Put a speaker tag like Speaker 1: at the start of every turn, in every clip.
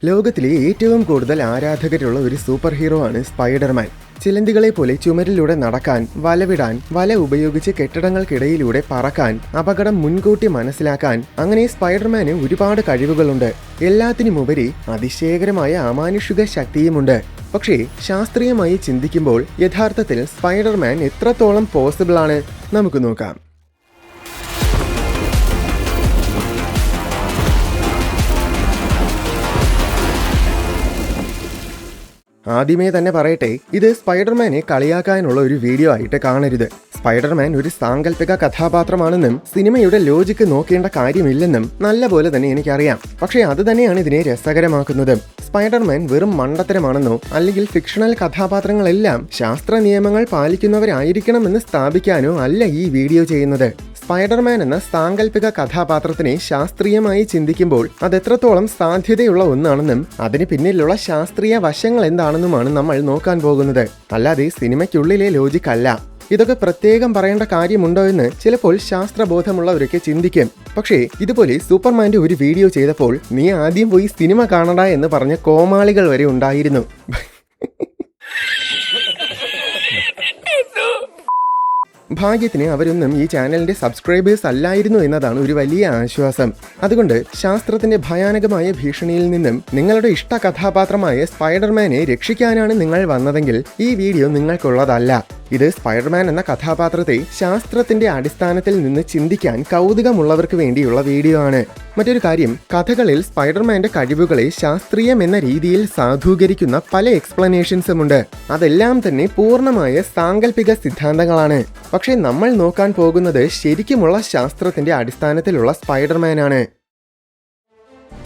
Speaker 1: ലോകത്തിലെ ഏറ്റവും കൂടുതൽ ആരാധകരുള്ള ഒരു സൂപ്പർ ഹീറോ ആണ് സ്പൈഡർമാൻ. ചിലന്തികളെ പോലെ ചുമരിലൂടെ നടക്കാൻ, വലവിടാൻ, വല ഉപയോഗിച്ച് കെട്ടിടങ്ങൾക്കിടയിലൂടെ പറക്കാൻ, അപകടം മുൻകൂട്ടി മനസ്സിലാക്കാൻ, അങ്ങനെ സ്പൈഡർമാന് ഒരുപാട് കഴിവുകളുണ്ട്. എല്ലാത്തിനുമുപരി അതിശയകരമായ അമാനുഷിക ശക്തിയുമുണ്ട്. പക്ഷേ ശാസ്ത്രീയമായി ചിന്തിക്കുമ്പോൾ യഥാർത്ഥത്തിൽ സ്പൈഡർമാൻ എത്രത്തോളം പോസിബിൾ ആണ് നമുക്ക് നോക്കാം. ആദ്യമേ തന്നെ പറയട്ടെ, ഇത് സ്പൈഡർമാനെ കളിയാക്കാനുള്ള ഒരു വീഡിയോ ആയിട്ട് കാണരുത്. സ്പൈഡർമാൻ ഒരു സാങ്കല്പിക കഥാപാത്രമാണെന്നും സിനിമയുടെ ലോജിക്ക് നോക്കേണ്ട കാര്യമില്ലെന്നും നല്ലപോലെ തന്നെ എനിക്കറിയാം. പക്ഷേ അത് തന്നെയാണ് ഇതിനെ രസകരമാക്കുന്നത്. സ്പൈഡർമാൻ വെറും മണ്ടത്തരമാണെന്നോ അല്ലെങ്കിൽ ഫിക്ഷണൽ കഥാപാത്രങ്ങളെല്ലാം ശാസ്ത്ര നിയമങ്ങൾ പാലിക്കുന്നവരായിരിക്കണമെന്ന് സ്ഥാപിക്കാനോ അല്ല ഈ വീഡിയോ ചെയ്യുന്നത്. സ്പൈഡർമാൻ എന്ന സാങ്കല്പിക കഥാപാത്രത്തിനെ ശാസ്ത്രീയമായി ചിന്തിക്കുമ്പോൾ അതെത്രത്തോളം സാധ്യതയുള്ള ഒന്നാണെന്നും അതിന് പിന്നിലുള്ള ശാസ്ത്രീയ വശങ്ങൾ എന്താണെന്നുമാണ് നമ്മൾ നോക്കാൻ പോകുന്നത്. അല്ലാതെ സിനിമയ്ക്കുള്ളിലെ ലോജിക് അല്ല. ഇതൊക്കെ പ്രത്യേകം പറയേണ്ട കാര്യമുണ്ടോ എന്ന് ചിലപ്പോൾ ശാസ്ത്രബോധമുള്ളവരൊക്കെ ചിന്തിക്കും. പക്ഷേ ഇതുപോലെ സൂപ്പർമാന്റെ ഒരു വീഡിയോ ചെയ്തപ്പോൾ നീ ആദ്യം പോയി സിനിമ കാണണ്ട എന്ന് പറഞ്ഞ കോമാളികൾ വരെ ഉണ്ടായിരുന്നു. ഭാഗ്യത്തിന് അവരൊന്നും ഈ ചാനലിന്റെ സബ്സ്ക്രൈബേഴ്സ് അല്ലായിരുന്നു എന്നതാണ് ഒരു വലിയ ആശ്വാസം. അതുകൊണ്ട് ശാസ്ത്രത്തിന്റെ ഭയാനകമായ ഭീഷണിയിൽ നിന്നും നിങ്ങളുടെ ഇഷ്ട കഥാപാത്രമായ സ്പൈഡർമാനെ രക്ഷിക്കാനാണ് നിങ്ങൾ വന്നതെങ്കിൽ ഈ വീഡിയോ നിങ്ങൾക്കുള്ളതല്ല. ഇത് സ്പൈഡർമാൻ എന്ന കഥാപാത്രത്തെ ശാസ്ത്രത്തിന്റെ അടിസ്ഥാനത്തിൽ നിന്ന് ചിന്തിക്കാൻ കൗതുകമുള്ളവർക്ക് വേണ്ടിയുള്ള വീഡിയോ ആണ്. മറ്റൊരു കാര്യം, കഥകളിൽ സ്പൈഡർമാന്റെ കഴിവുകളെ ശാസ്ത്രീയം എന്ന രീതിയിൽ സാധൂകരിക്കുന്ന പല എക്സ്പ്ലനേഷൻസുമുണ്ട്. അതെല്ലാം തന്നെ പൂർണ്ണമായ സാങ്കല്പിക സിദ്ധാന്തങ്ങളാണ്. പക്ഷേ നമ്മൾ നോക്കാൻ പോകുന്നത് ശരിക്കുമുള്ള ശാസ്ത്രത്തിന്റെ അടിസ്ഥാനത്തിലുള്ള സ്പൈഡർമാനാണ്.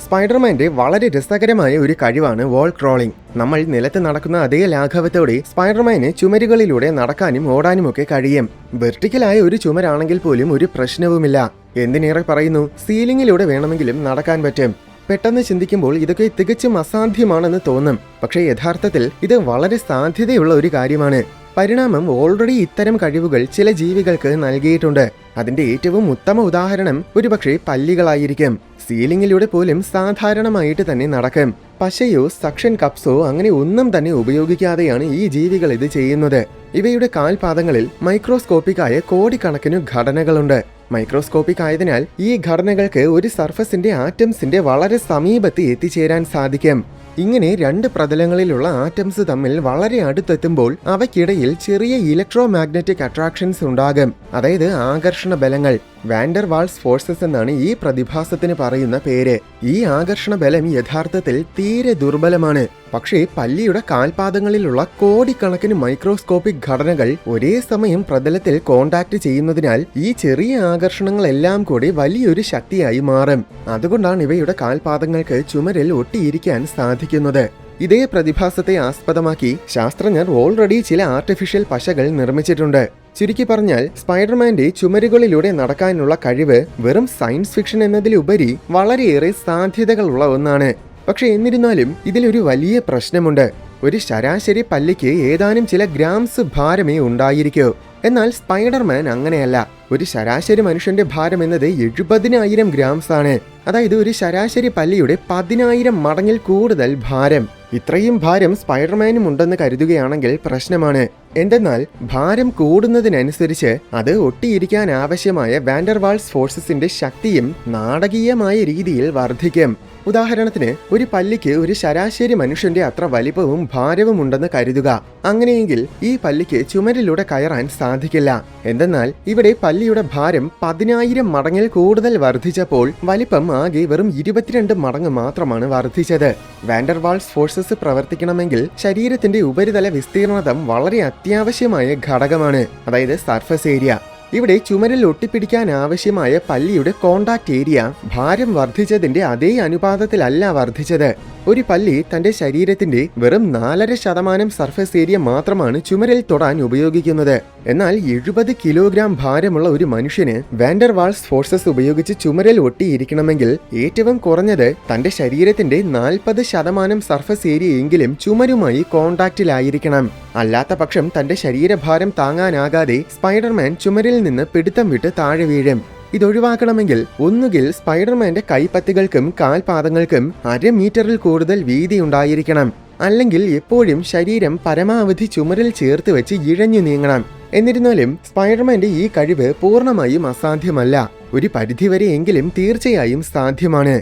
Speaker 1: സ്പൈഡർമാന്റെ വളരെ രസകരമായ ഒരു കഴിവാണ് വാൾ ക്രോളിംഗ്. നമ്മൾ നിലത്ത് നടക്കുന്ന അതേ ലാഘവത്തോടെ സ്പൈഡർമാന് ചുമരുകളിലൂടെ നടക്കാനും ഓടാനുമൊക്കെ കഴിയും. വെർട്ടിക്കലായ ഒരു ചുമരാണെങ്കിൽ പോലും ഒരു പ്രശ്നവുമില്ല. എന്തിനേറെ പറയുന്നു, സീലിംഗിലൂടെ വേണമെങ്കിലും നടക്കാൻ പറ്റും. പെട്ടെന്ന് ചിന്തിക്കുമ്പോൾ ഇതൊക്കെ തികച്ചും അസാധ്യമാണെന്ന് തോന്നും. പക്ഷേ യഥാർത്ഥത്തിൽ ഇത് വളരെ സാധ്യതയുള്ള ഒരു കാര്യമാണ്. പരിണാമം ഓൾറെഡി ഇത്തരം കഴിവുകൾ ചില ജീവികൾക്ക് നൽകിയിട്ടുണ്ട്. അതിന്റെ ഏറ്റവും ഉത്തമ ഉദാഹരണം ഒരുപക്ഷെ പല്ലികളായിരിക്കും. സീലിംഗിലൂടെ പോലും സാധാരണമായിട്ട് തന്നെ നടക്കും. പശയോ സക്ഷൻ കപ്സോ അങ്ങനെ ഒന്നും തന്നെ ഉപയോഗിക്കാതെയാണ് ഈ ജീവികൾ ഇത് ചെയ്യുന്നത്. ഇവയുടെ കാൽപാദങ്ങളിൽ മൈക്രോസ്കോപ്പിക്കായ കോടിക്കണക്കിന് ഘടനകളുണ്ട്. മൈക്രോസ്കോപ്പിക് ആയതിനാൽ ഈ ഘടനകൾക്ക് ഒരു സർഫസിന്റെ ആറ്റംസിന്റെ വളരെ സമീപത്ത് എത്തിച്ചേരാൻ സാധിക്കും. ഇങ്ങനെ രണ്ട് പ്രതലങ്ങളിലുള്ള ആറ്റംസ് തമ്മിൽ വളരെ അടുത്തെത്തുമ്പോൾ അവയ്ക്കിടയിൽ ചെറിയ ഇലക്ട്രോ മാഗ്നറ്റിക് അട്രാക്ഷൻസ് ഉണ്ടാകും. അതായത് ആകർഷണ ബലങ്ങൾ. വാൻഡർ വാൾസ് ഫോഴ്സസ് എന്നാണ് ഈ പ്രതിഭാസത്തിന് പറയുന്ന പേര്. ഈ ആകർഷണ ബലം യഥാർത്ഥത്തിൽ തീരെ ദുർബലമാണ്. പക്ഷേ പല്ലിയുടെ കാൽപാദങ്ങളിലുള്ള കോടിക്കണക്കിന് മൈക്രോസ്കോപ്പിക് ഘടനകൾ ഒരേ സമയം പ്രതലത്തിൽ കോണ്ടാക്ട് ചെയ്യുന്നതിനാൽ ഈ ചെറിയ ആകർഷണങ്ങളെല്ലാം കൂടി വലിയൊരു ശക്തിയായി മാറും. അതുകൊണ്ടാണ് ഇവയുടെ കാൽപാദങ്ങൾക്ക് ചുമരിൽ ഒട്ടിയിരിക്കാൻ സാധിക്കുന്നത്. ഇതേ പ്രതിഭാസത്തെ ആസ്പദമാക്കി ശാസ്ത്രജ്ഞർ ഓൾറെഡി ചില ആർട്ടിഫിഷ്യൽ പശകൾ നിർമ്മിച്ചിട്ടുണ്ട്. ചുരുക്കി പറഞ്ഞാൽ സ്പൈഡർമാന്റെ ചുമരുകളിലൂടെ നടക്കാനുള്ള കഴിവ് വെറും സയൻസ് ഫിക്ഷൻ എന്നതിലുപരി വളരെയേറെ സാധ്യതകളുള്ള ഒന്നാണ്. പക്ഷെ എന്നിരുന്നാലും ഇതിലൊരു വലിയ പ്രശ്നമുണ്ട്. ഒരു ശരാശരി പല്ലിക്ക് ഏതാനും ചില ഗ്രാംസ് ഭാരമേ ഉണ്ടായിരിക്കൂ. എന്നാൽ സ്പൈഡർമാൻ അങ്ങനെയല്ല. ഒരു ശരാശരി മനുഷ്യന്റെ ഭാരം എന്നത് 70,000 ഗ്രാംസ് ആണ്. അതായത് ഒരു ശരാശരി പല്ലിയുടെ 10,000 മടങ്ങിൽ കൂടുതൽ ഭാരം. ഇത്രയും ഭാരം സ്പൈഡർമാനും ഉണ്ടെന്ന് കരുതുകയാണെങ്കിൽ പ്രശ്നമാണ്. എന്തെന്നാൽ ഭാരം കൂടുന്നതിനനുസരിച്ച് അത് ഒട്ടിയിരിക്കാൻ ആവശ്യമായ വാൻഡർ വാൾസ് ഫോഴ്സസിന്റെ ശക്തിയും നാടകീയമായ രീതിയിൽ വർദ്ധിക്കും. ഉദാഹരണത്തിന്, ഒരു പല്ലിക്ക് ഒരു ശരാശരി മനുഷ്യന്റെ അത്ര വലിപ്പവും ഭാരവും ഉണ്ടെന്ന് കരുതുക. അങ്ങനെയെങ്കിൽ ഈ പല്ലിക്ക് ചുമരിലൂടെ കയറാൻ സാധിക്കില്ല. എന്തെന്നാൽ ഇവിടെ പല്ലിയുടെ ഭാരം 10,000 മടങ്ങിൽ കൂടുതൽ വർദ്ധിച്ചപ്പോൾ വലിപ്പം ആകെ വെറും 22 മടങ്ങ് മാത്രമാണ് വർദ്ധിച്ചത്. വാൻഡർ വാൾസ് ഫോഴ്സസ് പ്രവർത്തിക്കണമെങ്കിൽ ശരീരത്തിന്റെ ഉപരിതല വിസ്തീർണതം വളരെ അത്യാവശ്യമായ ഘടകമാണ്. അതായത് സർഫസ് ഏരിയ. ഇവിടെ ചുമരിൽ ഒട്ടിപ്പിടിക്കാൻ ആവശ്യമായ പല്ലിയുടെ കോണ്ടാക്ട് ഏരിയ ഭാരം വർദ്ധിച്ചതിന്റെ അതേ അനുപാതത്തിലല്ല വർദ്ധിച്ചത്. ഒരു പല്ലി തന്റെ ശരീരത്തിന്റെ വെറും 4.5% സർഫസ് ഏരിയ മാത്രമാണ് ചുമരിൽ തൊടാൻ ഉപയോഗിക്കുന്നത്. എന്നാൽ 70 കിലോഗ്രാം ഭാരമുള്ള ഒരു മനുഷ്യന് വാൻഡർ വാൾസ് ഫോഴ്സസ് ഉപയോഗിച്ച് ചുമരിൽ ഒട്ടിയിരിക്കണമെങ്കിൽ ഏറ്റവും കുറഞ്ഞത് തന്റെ ശരീരത്തിന്റെ 40% സർഫസ് ഏരിയയെങ്കിലും ചുമരുമായി കോണ്ടാക്റ്റിലായിരിക്കണം. അല്ലാത്ത പക്ഷം തന്റെ ശരീരഭാരം താങ്ങാനാകാതെ സ്പൈഡർമാൻ ചുമരിൽ നിന്ന് പിടുത്തം വിട്ട് താഴെ വീഴും. ഇതൊഴിവാക്കണമെങ്കിൽ ഒന്നുകിൽ സ്പൈഡർമാന്റെ കൈപ്പത്തികൾക്കും കാൽപാദങ്ങൾക്കും 1/2 മീറ്ററിൽ കൂടുതൽ വീതി ഉണ്ടായിരിക്കണം, അല്ലെങ്കിൽ എപ്പോഴും ശരീരം പരമാവധി ചുമരിൽ ചേർത്ത് വെച്ച് ഇഴഞ്ഞു നീങ്ങണം. എന്നിരുന്നാലും സ്പൈഡർമാന്റെ ഈ കഴിവ് പൂർണ്ണമായും അസാധ്യമല്ല. ഒരു പരിധിവരെയെങ്കിലും തീർച്ചയായും സാധ്യമാണ്.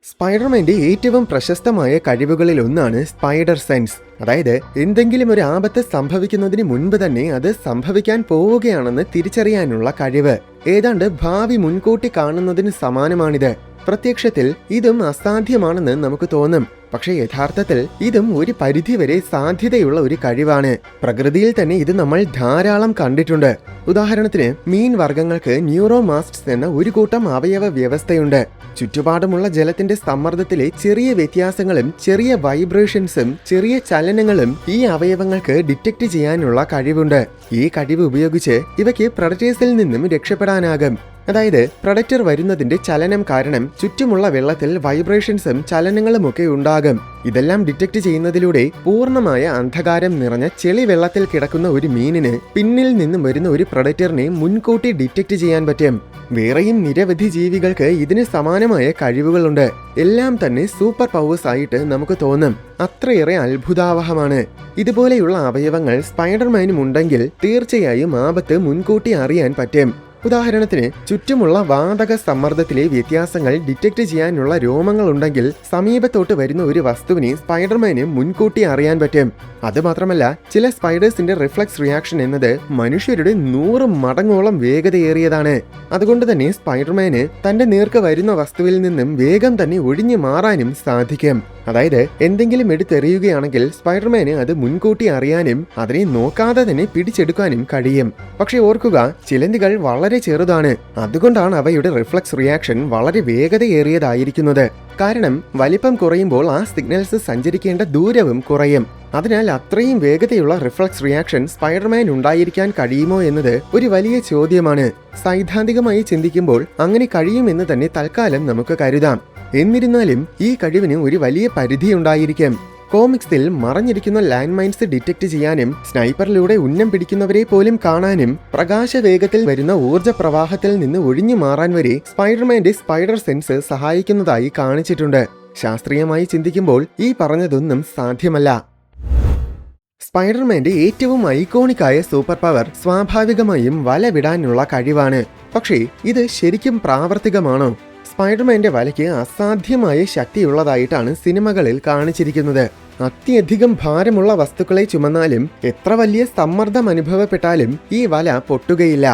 Speaker 1: സ്പൈഡർമാന്റെ ഏറ്റവും പ്രശസ്തമായ കഴിവുകളിൽ ഒന്നാണ് സ്പൈഡർ സെൻസ്. അതായത് എന്തെങ്കിലും ഒരു ആപത്ത് സംഭവിക്കുന്നതിന് മുൻപ് തന്നെ അത് സംഭവിക്കാൻ പോവുകയാണെന്ന് തിരിച്ചറിയാനുള്ള കഴിവ്. ഏതാണ്ട് ഭാവി മുൻകൂട്ടി കാണുന്നതിന് സമാനമാണിത്. പ്രത്യക്ഷത്തിൽ ഇതും അസാധ്യമാണെന്ന് നമുക്ക് തോന്നും, പക്ഷേ യഥാർത്ഥത്തിൽ ഇതും ഒരു പരിധിവരെ സാധ്യതയുള്ള ഒരു കഴിവാണ്. പ്രകൃതിയിൽ തന്നെ ഇത് നമ്മൾ ധാരാളം കണ്ടിട്ടുണ്ട്. ഉദാഹരണത്തിന് മീൻ വർഗ്ഗങ്ങൾക്ക് ന്യൂറോമാസ്റ്റ്സ് എന്ന ഒരു കൂട്ടം അവയവ വ്യവസ്ഥയുണ്ട്. ചുറ്റുപാടുമുള്ള ജലത്തിന്റെ സമ്മർദ്ദത്തിലെ ചെറിയ വ്യത്യാസങ്ങളും ചെറിയ വൈബ്രേഷൻസും ചെറിയ ചലനങ്ങളും ഈ അവയവങ്ങൾക്ക് ഡിറ്റക്ട് ചെയ്യാനുള്ള കഴിവുണ്ട്. ഈ കഴിവ് ഉപയോഗിച്ച് ഇവയ്ക്ക് പ്രഡറ്റേഴ്സിൽ നിന്നും രക്ഷപ്പെടാനാകും. അതായത് പ്രഡക്ടർ വരുന്നതിന്റെ ചലനം കാരണം ചുറ്റുമുള്ള വെള്ളത്തിൽ വൈബ്രേഷൻസും ചലനങ്ങളുമൊക്കെ ഉണ്ടാകും. ഇതെല്ലാം ഡിറ്റക്ട് ചെയ്യുന്നതിലൂടെ പൂർണ്ണമായ അന്ധകാരം നിറഞ്ഞ ചെളി വെള്ളത്തിൽ കിടക്കുന്ന ഒരു മീനിന് പിന്നിൽ നിന്നും വരുന്ന ഒരു പ്രഡക്ടറിനെ മുൻകൂട്ടി ഡിറ്റക്ട് ചെയ്യാൻ പറ്റും. വേറെയും നിരവധി ജീവികൾക്ക് ഇതിന് സമാനമായ കഴിവുകളുണ്ട്. എല്ലാം തന്നെ സൂപ്പർ പവേഴ്സ് ആയിട്ട് നമുക്ക് തോന്നും. അത്രയേറെ അത്ഭുതാവഹമാണ്. ഇതുപോലെയുള്ള അവയവങ്ങൾ സ്പൈഡർമാനും ഉണ്ടെങ്കിൽ തീർച്ചയായും ആപത്ത് മുൻകൂട്ടി അറിയാൻ പറ്റും. ഉദാഹരണത്തിന് ചുറ്റുമുള്ള വാതക സമ്മർദ്ദത്തിലെ വ്യത്യാസങ്ങൾ ഡിറ്റക്ട് ചെയ്യാനുള്ള രോമങ്ങളുണ്ടെങ്കിൽ സമീപത്തോട്ട് വരുന്ന ഒരു വസ്തുവിനെ സ്പൈഡർമാന് മുൻകൂട്ടി അറിയാൻ പറ്റും. അതുമാത്രമല്ല, ചില സ്പൈഡേഴ്സിന്റെ റിഫ്ലക്സ് റിയാക്ഷൻ എന്നത് മനുഷ്യരുടെ 100 മടങ്ങോളം വേഗതയേറിയതാണ്. അതുകൊണ്ട് തന്നെ സ്പൈഡർമാന് തന്റെ നേർക്ക് വരുന്ന വസ്തുവിൽ നിന്നും വേഗം തന്നെ ഒഴിഞ്ഞു മാറാനും സാധിക്കും. അതായത് എന്തെങ്കിലും എടുത്തെറിയുകയാണെങ്കിൽ സ്പൈഡർമാന് അത് മുൻകൂട്ടി അറിയാനും അതിനെ നോക്കാതെ തന്നെ പിടിച്ചെടുക്കാനും കഴിയും. പക്ഷെ ഓർക്കുക, ചിലന്തികൾ വളരെ ചെറുതാണ്. അതുകൊണ്ടാണ് അവയുടെ റിഫ്ലക്സ് റിയാക്ഷൻ വളരെ വേഗതയേറിയതായിരിക്കുന്നത്. കാരണം വലിപ്പം കുറയുമ്പോൾ ആ സിഗ്നൽസ് സഞ്ചരിക്കേണ്ട ദൂരവും കുറയും. അതിനാൽ അത്രയും വേഗതയുള്ള റിഫ്ലക്സ് റിയാക്ഷൻ സ്പൈഡർമാൻ ഉണ്ടായിരിക്കാൻ കഴിയുമോ എന്നത് ഒരു വലിയ ചോദ്യമാണ്. സൈദ്ധാന്തികമായി ചിന്തിക്കുമ്പോൾ അങ്ങനെ കഴിയുമെന്ന് തന്നെ തൽക്കാലം നമുക്ക് കരുതാം. എന്നിരുന്നാലും ഈ കഴിവിന് ഒരു വലിയ പരിധിയുണ്ടായിരിക്കും. കോമിക്സിൽ മറഞ്ഞിരിക്കുന്ന ലാൻഡ് മൈൻസ് ഡിറ്റക്ട് ചെയ്യാനും സ്നൈപ്പറിലൂടെ ഉന്നം പിടിക്കുന്നവരെ പോലും കാണാനും പ്രകാശവേഗത്തിൽ വരുന്ന ഊർജ്ജ പ്രവാഹത്തിൽ നിന്ന് ഒഴിഞ്ഞു മാറാൻ വരെ സ്പൈഡർമാന്റെ സ്പൈഡർ സെൻസ് സഹായിക്കുന്നതായി കാണിച്ചിട്ടുണ്ട്. ശാസ്ത്രീയമായി ചിന്തിക്കുമ്പോൾ ഈ പറഞ്ഞതൊന്നും സാധ്യമല്ല. സ്പൈഡർമാന്റെ ഏറ്റവും ഐക്കോണിക്കായ സൂപ്പർ പവർ സ്വാഭാവികമായും വല വിടാനുള്ള കഴിവാണ്. പക്ഷേ ഇത് ശരിക്കും പ്രാവർത്തികമാണോ? സ്പൈഡർമാന്റെ വലയ്ക്ക് അസാധ്യമായ ശക്തിയുള്ളതായിട്ടാണ് സിനിമകളിൽ കാണിച്ചിരിക്കുന്നത്. അത്യധികം ഭാരമുള്ള വസ്തുക്കളെ ചുമന്നാലും എത്ര വലിയ സമ്മർദ്ദം അനുഭവപ്പെട്ടാലും ഈ വല പൊട്ടുകയില്ല.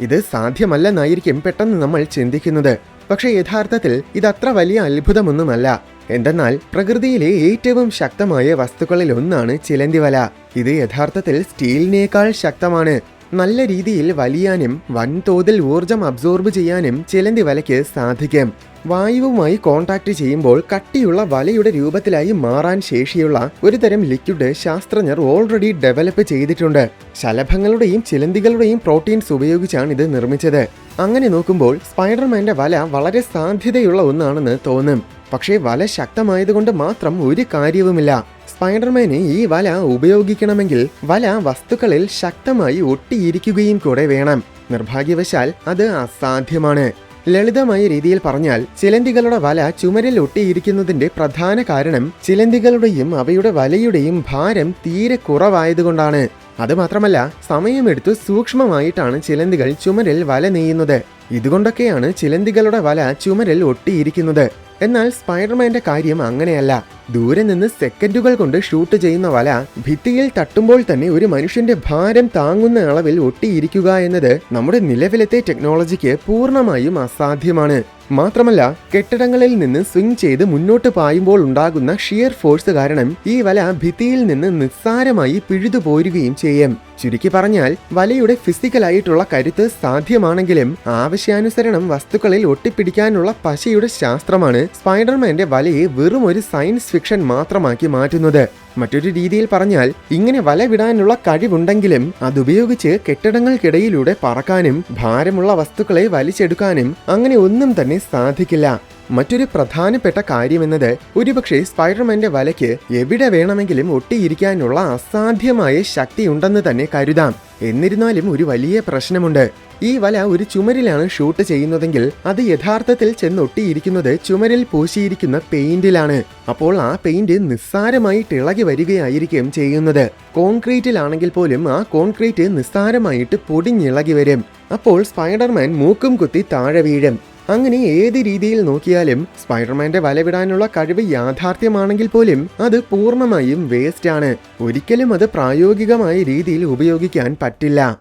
Speaker 1: ഇത് സാധ്യമല്ലെന്നായിരിക്കും പെട്ടെന്ന് നമ്മൾ ചിന്തിക്കുന്നത്. പക്ഷേ യഥാർത്ഥത്തിൽ ഇതത്ര വലിയ അത്ഭുതമൊന്നുമല്ല. എന്തെന്നാൽ പ്രകൃതിയിലെ ഏറ്റവും ശക്തമായ വസ്തുക്കളിൽ ഒന്നാണ് ചിലന്തി വല. ഇത് യഥാർത്ഥത്തിൽ സ്റ്റീലിനേക്കാൾ ശക്തമാണ്. നല്ല രീതിയിൽ വലിയാനും വൻതോതിൽ ഊർജം അബ്സോർബ് ചെയ്യാനും ചിലന്തി വലയ്ക്ക് സാധിക്കും. വായുവുമായി കോണ്ടാക്ട് ചെയ്യുമ്പോൾ കട്ടിയുള്ള വലയുടെ രൂപത്തിലായി മാറാൻ ശേഷിയുള്ള ഒരുതരം ലിക്വിഡ് ശാസ്ത്രജ്ഞർ ഓൾറെഡി ഡെവലപ്പ് ചെയ്തിട്ടുണ്ട്. ശലഭങ്ങളുടെയും ചിലന്തികളുടെയും പ്രോട്ടീൻസ് ഉപയോഗിച്ചാണ് ഇത് നിർമ്മിച്ചത്. അങ്ങനെ നോക്കുമ്പോൾ സ്പൈഡർമാന്റെ വല വളരെ സാധ്യതയുള്ള ഒന്നാണെന്ന് തോന്നും. പക്ഷേ വല ശക്തമായതുകൊണ്ട് മാത്രം ഒരു കാര്യവുമില്ല. സ്പൈഡർമാന് ഈ വല ഉപയോഗിക്കണമെങ്കിൽ വല വസ്തുക്കളിൽ ശക്തമായി ഒട്ടിയിരിക്കുകയും കൂടെ വേണം. നിർഭാഗ്യവശാൽ അത് അസാധ്യമാണ്. ലളിതമായ രീതിയിൽ പറഞ്ഞാൽ ചിലന്തികളുടെ വല ചുമരിൽ ഒട്ടിയിരിക്കുന്നതിന്റെ പ്രധാന കാരണം ചിലന്തികളുടെയും അവയുടെ വലയുടെയും ഭാരം തീരെ കുറവായതുകൊണ്ടാണ്. അതുമാത്രമല്ല, സമയമെടുത്ത് സൂക്ഷ്മമായിട്ടാണ് ചിലന്തികൾ ചുമരിൽ വല നെയ്യുന്നത്. ഇതുകൊണ്ടൊക്കെയാണ് ചിലന്തികളുടെ വല ചുമരിൽ ഒട്ടിയിരിക്കുന്നത്. എന്നാൽ സ്പൈഡർമാന്റെ കാര്യം അങ്ങനെയല്ല. ദൂരെ നിന്ന് സെക്കൻഡുകൾ കൊണ്ട് ഷൂട്ട് ചെയ്യുന്ന വല ഭിത്തിയിൽ തട്ടുമ്പോൾ തന്നെ ഒരു മനുഷ്യന്റെ ഭാരം താങ്ങുന്ന അളവിൽ ഒട്ടിയിരിക്കുക എന്നത് നമ്മുടെ നിലവിലത്തെ ടെക്നോളജിക്ക് പൂർണ്ണമായും അസാധ്യമാണ്. മാത്രമല്ല, കെട്ടിടങ്ങളിൽ നിന്ന് സ്വിംഗ് ചെയ്ത് മുന്നോട്ട് പായുമ്പോൾ ഉണ്ടാകുന്ന ഷിയർ ഫോഴ്സ് കാരണം ഈ വല ഭിത്തിയിൽ നിന്ന് നിസ്സാരമായി പിഴുതു പോരുകയും ചെയ്യും. ചുരുക്കി പറഞ്ഞാൽ വലയുടെ ഫിസിക്കലായിട്ടുള്ള കരുത്ത് സാധ്യമാണെങ്കിലും ആവശ്യാനുസരണം വസ്തുക്കളിൽ ഒട്ടിപ്പിടിക്കാനുള്ള പശയുടെ ശാസ്ത്രമാണ് സ്പൈഡർമാന്റെ വലയെ വെറും ഒരു സയൻസ് ഫിക്ഷൻ മാത്രമാക്കി മാറ്റുന്നത്. മറ്റൊരു രീതിയിൽ പറഞ്ഞാൽ, ഇങ്ങനെ വല വിടാനുള്ള കഴിവുണ്ടെങ്കിലും അതുപയോഗിച്ച് കെട്ടിടങ്ങൾക്കിടയിലൂടെ പറക്കാനും ഭാരമുള്ള വസ്തുക്കളെ വലിച്ചെടുക്കാനും അങ്ങനെ ഒന്നും തന്നെ സാധിക്കില്ല. മറ്റൊരു പ്രധാനപ്പെട്ട കാര്യമെന്നത് ഒരുപക്ഷെ സ്പൈഡർമാന്റെ വലയ്ക്ക് എവിടെ വേണമെങ്കിലും ഒട്ടിയിരിക്കാനുള്ള അസാധ്യമായ ശക്തിയുണ്ടെന്ന് തന്നെ കരുതാം. എന്നിരുന്നാലും ഒരു വലിയ പ്രശ്നമുണ്ട്. ഈ വല ഒരു ചുമരിലാണ് ഷൂട്ട് ചെയ്യുന്നതെങ്കിൽ അത് യഥാർത്ഥത്തിൽ ചെന്നൊട്ടിയിരിക്കുന്നത് ചുമരിൽ പൂശിയിരിക്കുന്ന പെയിന്റിലാണ്. അപ്പോൾ ആ പെയിന്റ് നിസ്സാരമായിട്ട് ഇളകി വരികയായിരിക്കും ചെയ്യുന്നത്. കോൺക്രീറ്റിലാണെങ്കിൽ പോലും ആ കോൺക്രീറ്റ് നിസ്സാരമായിട്ട് പൊടിഞ്ഞിളകി വരും. അപ്പോൾ സ്പൈഡർമാൻ മൂക്കും കുത്തി താഴെ വീഴും. അങ്ങനെ ഏത് രീതിയിൽ നോക്കിയാലും സ്പൈഡർമാന്റെ വലവിടാനുള്ള കഴിവ് യാഥാർത്ഥ്യമാണെങ്കിൽ പോലും അത് പൂർണ്ണമായും വേസ്റ്റ് ആണ്. ഒരിക്കലും അത് പ്രായോഗികമായ രീതിയിൽ ഉപയോഗിക്കാൻ പറ്റില്ല.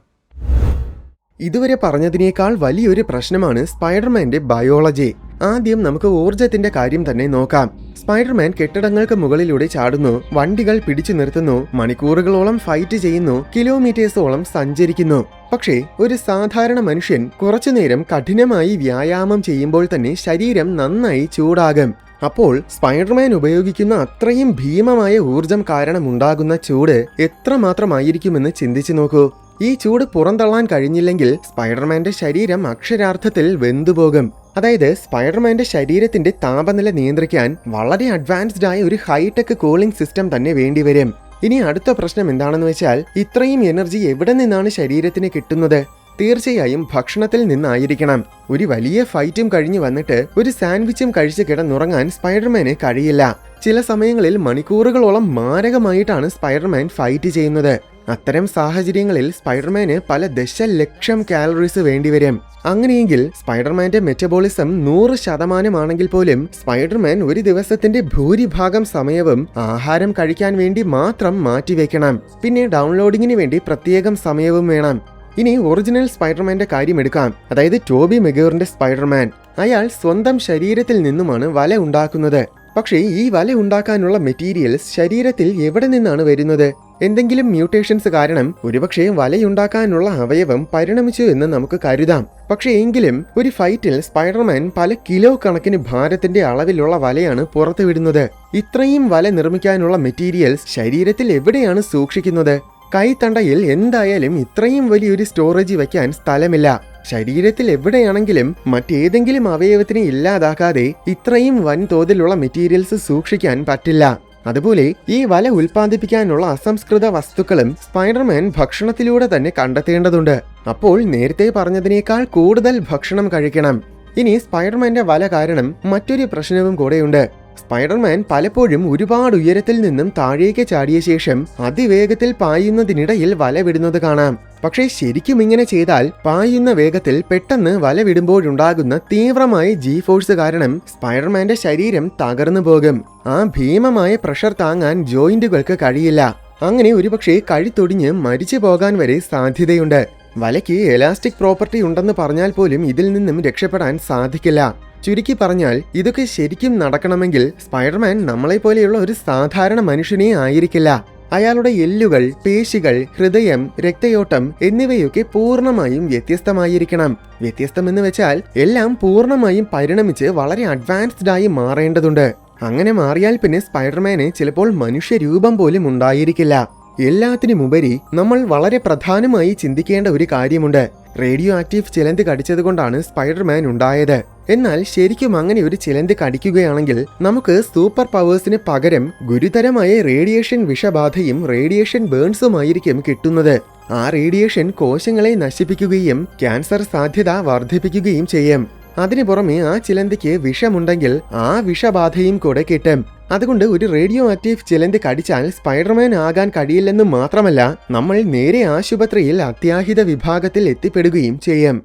Speaker 1: ഇതുവരെ പറഞ്ഞതിനേക്കാൾ വലിയൊരു പ്രശ്നമാണ് സ്പൈഡർമാന്റെ ബയോളജി. ആദ്യം നമുക്ക് ഊർജത്തിന്റെ കാര്യം തന്നെ നോക്കാം. സ്പൈഡർമാൻ കെട്ടിടങ്ങൾക്ക് മുകളിലൂടെ ചാടുന്നു, വണ്ടികൾ പിടിച്ചു നിർത്തുന്നു, മണിക്കൂറുകളോളം ഫൈറ്റ് ചെയ്യുന്നു, കിലോമീറ്റേഴ്സോളം സഞ്ചരിക്കുന്നു. പക്ഷേ ഒരു സാധാരണ മനുഷ്യൻ കുറച്ചുനേരം കഠിനമായി വ്യായാമം ചെയ്യുമ്പോൾ തന്നെ ശരീരം നന്നായി ചൂടാകും. അപ്പോൾ സ്പൈഡർമാൻ ഉപയോഗിക്കുന്ന അത്രയും ഭീമമായ ഊർജം കാരണമുണ്ടാകുന്ന ചൂട് എത്രമാത്രമായിരിക്കുമെന്ന് ചിന്തിച്ചു നോക്കൂ. ഈ ചൂട് പുറന്തള്ളാൻ കഴിഞ്ഞില്ലെങ്കിൽ സ്പൈഡർമാന്റെ ശരീരം അക്ഷരാർത്ഥത്തിൽ വെന്തുപോകും. അതായത് സ്പൈഡർമാന്റെ ശരീരത്തിന്റെ താപനില നിയന്ത്രിക്കാൻ വളരെ അഡ്വാൻസ്ഡ് ആയ ഒരു ഹൈടെക് കൂളിംഗ് സിസ്റ്റം തന്നെ വേണ്ടിവരും. ഇനി അടുത്ത പ്രശ്നം എന്താണെന്ന് വെച്ചാൽ, ഇത്രയും എനർജി എവിടെ നിന്നാണ് ശരീരത്തിന് കിട്ടുന്നത്? തീർച്ചയായും ഭക്ഷണത്തിൽ നിന്നായിരിക്കണം. ഒരു വലിയ ഫൈറ്റും കഴിഞ്ഞു വന്നിട്ട് ഒരു സാൻഡ്വിച്ചും കഴിച്ച് കിടന്നുറങ്ങാൻ സ്പൈഡർമാന് കഴിയില്ല. ചില സമയങ്ങളിൽ മണിക്കൂറുകളോളം മാരകമായിട്ടാണ് സ്പൈഡർമാൻ ഫൈറ്റ് ചെയ്യുന്നത്. അത്തരം സാഹചര്യങ്ങളിൽ സ്പൈഡർമാന് പല ദശലക്ഷം കാലറീസ് വേണ്ടിവരും. അങ്ങനെയെങ്കിൽ സ്പൈഡർമാന്റെ മെറ്റബോളിസം 100% പോലും സ്പൈഡർമാൻ ഒരു ദിവസത്തിന്റെ ഭൂരിഭാഗം സമയവും ആഹാരം കഴിക്കാൻ വേണ്ടി മാത്രം മാറ്റിവെക്കണം. പിന്നെ ഡൗൺലോഡിങ്ങിന് വേണ്ടി പ്രത്യേകം സമയവും വേണം. ഇനി ഒറിജിനൽ സ്പൈഡർമാന്റെ കാര്യം എടുക്കാം. അതായത് ടോബി മെഗുയറിന്റെ സ്പൈഡർമാൻ. അയാൾ സ്വന്തം ശരീരത്തിൽ നിന്നുമാണ് വല ഉണ്ടാക്കുന്നത്. പക്ഷേ ഈ വല ഉണ്ടാക്കാനുള്ള മെറ്റീരിയൽസ് ശരീരത്തിൽ എവിടെ നിന്നാണ് വരുന്നത്? എന്തെങ്കിലും മ്യൂട്ടേഷൻസ് കാരണം ഒരുപക്ഷെ വലയുണ്ടാക്കാനുള്ള അവയവം പരിണമിച്ചു എന്ന് നമുക്ക് കരുതാം. പക്ഷേ എങ്കിലും ഒരു ഫൈറ്റിൽ സ്പൈഡർമാൻ പല കിലോ കണക്കിന് ഭാരത്തിന്റെ അളവിലുള്ള വലയാണ് പുറത്തുവിടുന്നത്. ഇത്രയും വല നിർമ്മിക്കാനുള്ള മെറ്റീരിയൽസ് ശരീരത്തിൽ എവിടെയാണ് സൂക്ഷിക്കുന്നത്? കൈത്തണ്ടയിൽ എന്തായാലും ഇത്രയും വലിയൊരു സ്റ്റോറേജ് വയ്ക്കാൻ സ്ഥലമില്ല. ശരീരത്തിൽ എവിടെയാണെങ്കിലും മറ്റേതെങ്കിലും അവയവത്തിനെ ഇല്ലാതാക്കാതെ ഇത്രയും വൻതോതിലുള്ള മെറ്റീരിയൽസ് സൂക്ഷിക്കാൻ പറ്റില്ല. അതുപോലെ ഈ വല ഉൽപ്പാദിപ്പിക്കാനുള്ള അസംസ്കൃത വസ്തുക്കളും സ്പൈഡർമാൻ ഭക്ഷണത്തിലൂടെ തന്നെ കണ്ടെത്തേണ്ടതുണ്ട്. അപ്പോൾ നേരത്തെ പറഞ്ഞതിനേക്കാൾ കൂടുതൽ ഭക്ഷണം കഴിക്കണം. ഇനി സ്പൈഡർമാന്റെ വല കാരണം മറ്റൊരു പ്രശ്നവും കൂടെയുണ്ട്. സ്പൈഡർമാൻ പലപ്പോഴും ഒരുപാട് ഉയരത്തിൽ നിന്നും താഴേക്ക് ചാടിയ ശേഷം അതിവേഗത്തിൽ പായുന്നതിനിടയിൽ വല വിടുന്നത് കാണാം. പക്ഷേ ശരിക്കും ഇങ്ങനെ ചെയ്താൽ പായുന്ന വേഗത്തിൽ പെട്ടെന്ന് വല വിടുമ്പോഴുണ്ടാകുന്ന തീവ്രമായ ജി ഫോഴ്സ് കാരണം സ്പൈഡർമാന്റെ ശരീരം തകർന്നു പോകും. ആ ഭീമമായ പ്രഷർ താങ്ങാൻ ജോയിന്റുകൾക്ക് കഴിയില്ല. അങ്ങനെ ഒരുപക്ഷെ കഴുത്തൊടിഞ്ഞ് മരിച്ചു പോകാൻ വരെ സാധ്യതയുണ്ട്. വലയ്ക്ക് എലാസ്റ്റിക് പ്രോപ്പർട്ടി ഉണ്ടെന്ന് പറഞ്ഞാൽ പോലും ഇതിൽ നിന്നും രക്ഷപ്പെടാൻ സാധിക്കില്ല. ചുരുക്കി പറഞ്ഞാൽ ഇതൊക്കെ ശരിക്കും നടക്കണമെങ്കിൽ സ്പൈഡർമാൻ നമ്മളെപ്പോലെയുള്ള ഒരു സാധാരണ മനുഷ്യനെ ആയിരിക്കില്ല. അയാളുടെ എല്ലുകൾ, പേശികൾ, ഹൃദയം, രക്തയോട്ടം എന്നിവയൊക്കെ പൂർണ്ണമായും വ്യത്യസ്തമായിരിക്കണം. വ്യത്യസ്തമെന്ന് വെച്ചാൽ എല്ലാം പൂർണ്ണമായും പരിണമിച്ച് വളരെ അഡ്വാൻസ്ഡ് ആയി മാറേണ്ടതുണ്ട്. അങ്ങനെ മാറിയാൽ പിന്നെ സ്പൈഡർമാന് ചിലപ്പോൾ മനുഷ്യരൂപം പോലും ഉണ്ടായിരിക്കില്ല. എല്ലാത്തിനുമുപരി നമ്മൾ വളരെ പ്രധാനമായി ചിന്തിക്കേണ്ട ഒരു കാര്യമുണ്ട്. റേഡിയോ ആക്റ്റീവ് ചിലന്തി കടിച്ചതുകൊണ്ടാണ് സ്പൈഡർമാൻ ഉണ്ടായത്. എന്നാൽ ശരിക്കും അങ്ങനെ ഒരു ചിലന്തി കടിക്കുകയാണെങ്കിൽ നമുക്ക് സൂപ്പർ പവേഴ്സിന് പകരം ഗുരുതരമായ റേഡിയേഷൻ വിഷബാധയും റേഡിയേഷൻ ബേൺസുമായിരിക്കും കിട്ടുന്നത്. ആ റേഡിയേഷൻ കോശങ്ങളെ നശിപ്പിക്കുകയും ക്യാൻസർ സാധ്യത വർദ്ധിപ്പിക്കുകയും ചെയ്യും. അതിനു പുറമെ ആ ചിലന്തിക്ക് വിഷമുണ്ടെങ്കിൽ ആ വിഷബാധയും കൂടെ കിട്ടും. അതുകൊണ്ട് ഒരു റേഡിയോ ആക്റ്റീവ് ചിലന്തി കടിച്ചാൽ സ്പൈഡർമാൻ ആകാൻ കഴിയില്ലെന്ന് മാത്രമല്ല, നമ്മൾ നേരെ ആശുപത്രിയിൽ അത്യാഹിത വിഭാഗത്തിൽ എത്തിപ്പെടുകയും ചെയ്യും.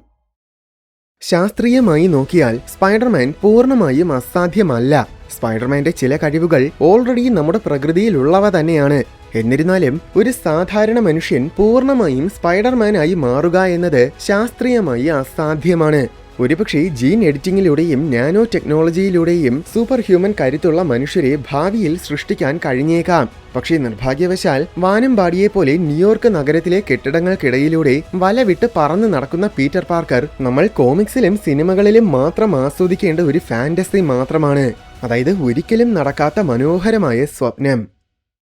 Speaker 1: ശാസ്ത്രീയമായി നോക്കിയാൽ സ്പൈഡർമാൻ പൂർണ്ണമായും അസാധ്യമല്ല. സ്പൈഡർമാന്റെ ചില കഴിവുകൾ ഓൾറെഡി നമ്മുടെ പ്രകൃതിയിലുള്ളവ തന്നെയാണ്. എന്നിരുന്നാലും ഒരു സാധാരണ മനുഷ്യൻ പൂർണ്ണമായും സ്പൈഡർമാനായി മാറുക എന്നത് ശാസ്ത്രീയമായി അസാധ്യമാണ്. ഒരുപക്ഷെ ജീൻ എഡിറ്റിംഗിലൂടെയും നാനോ ടെക്നോളജിയിലൂടെയും സൂപ്പർ ഹ്യൂമൻ കരുത്തുള്ള മനുഷ്യരെ ഭാവിയിൽ സൃഷ്ടിക്കാൻ കഴിഞ്ഞേക്കാം. പക്ഷേ നിർഭാഗ്യവശാൽ വാനമ്പാടിയെ പോലെ ന്യൂയോർക്ക് നഗരത്തിലെ കെട്ടിടങ്ങൾക്കിടയിലൂടെ വല വിട്ട് പറന്ന് നടക്കുന്ന പീറ്റർ പാർക്കർ നമ്മൾ കോമിക്സിലും സിനിമകളിലും മാത്രം ആസ്വദിക്കേണ്ട ഒരു ഫാന്റസി മാത്രമാണ്. അതായത് ഒരിക്കലും നടക്കാത്ത മനോഹരമായ സ്വപ്നം.